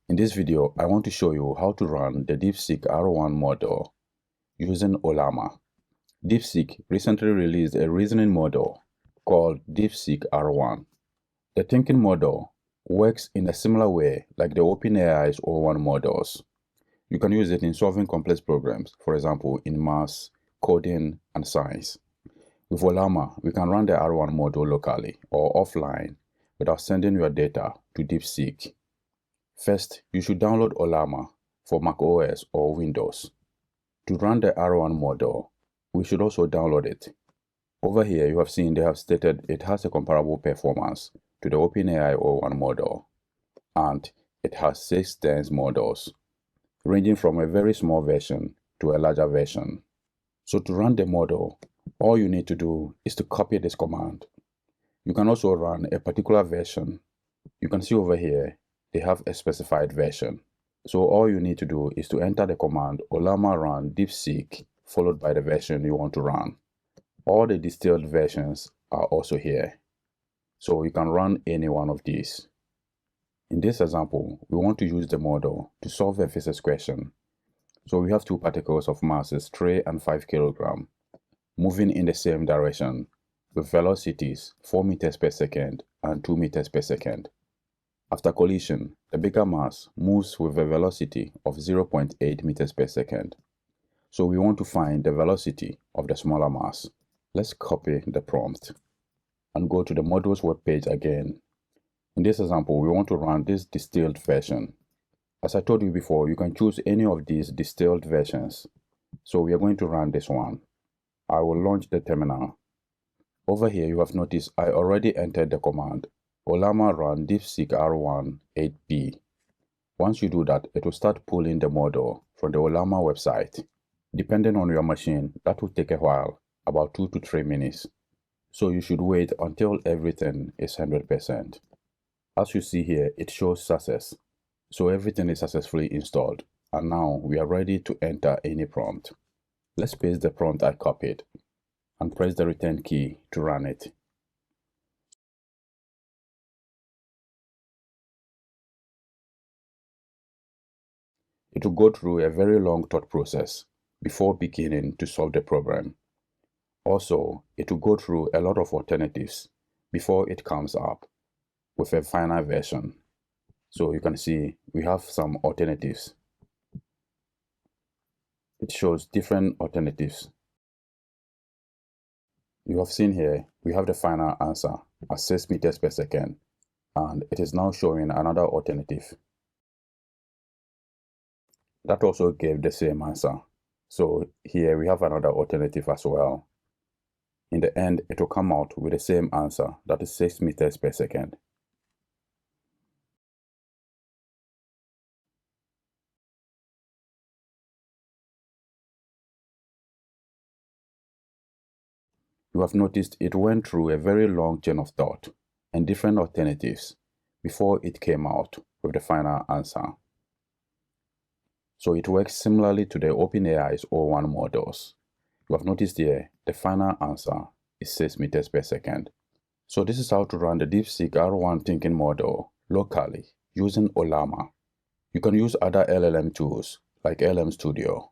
In this video, I want to show you how to run the DeepSeek R1 model using Ollama. DeepSeek recently released a reasoning model called DeepSeek R1. The thinking model works in a similar way like the OpenAI's R1 models. You can use it in solving complex programs, for example, in math, coding, and science. With Ollama, we can run the R1 model locally or offline without sending your data to DeepSeek. First, you should download Ollama for macOS or Windows. To run the R1 model, we should also download it. Over here, you have seen they have stated it has a comparable performance to the OpenAI R1 model, and it has 6 dense models, ranging from a very small version to a larger version. So to run the model, all you need to do is to copy this command. You can also run a particular version. You can see over here, they have a specified version. So all you need to do is to enter the command Ollama run DeepSeek followed by the version you want to run. All the distilled versions are also here. So you can run any one of these. In this example, we want to use the model to solve a physics question. So we have 2 particles of masses 3 and 5 kilograms moving in the same direction with velocities 4 meters per second and 2 meters per second. After collision, the bigger mass moves with a velocity of 0.8 meters per second. So we want to find the velocity of the smaller mass. Let's copy the prompt and go to the model's webpage again. In this example, we want to run this distilled version. As I told you before, you can choose any of these distilled versions. So we are going to run this one. I will launch the terminal. Over here, you have noticed I already entered the command Ollama run DeepSeek R1 8B. Once you do that, it will start pulling the model from the Ollama website. Depending on your machine, that will take a while, about 2 to 3 minutes. So you should wait until everything is 100%. As you see here, it shows success. So everything is successfully installed. And now we are ready to enter any prompt. Let's paste the prompt I copied and press the return key to run it. It will go through a very long thought process before beginning to solve the problem. Also, it will go through a lot of alternatives before it comes up with a final version. So you can see we have some alternatives. It shows different alternatives. You have seen here, we have the final answer at 6 meters per second, and it is now showing another alternative. That also gave the same answer. So here we have another alternative as well. In the end, it will come out with the same answer, that is 6 meters per second. You have noticed it went through a very long chain of thought and different alternatives before it came out with the final answer. So it works similarly to the OpenAI's R1 models. You have noticed here, the final answer is 6 meters per second. So this is how to run the DeepSeek R1 thinking model locally using Ollama. You can use other LLM tools like LM Studio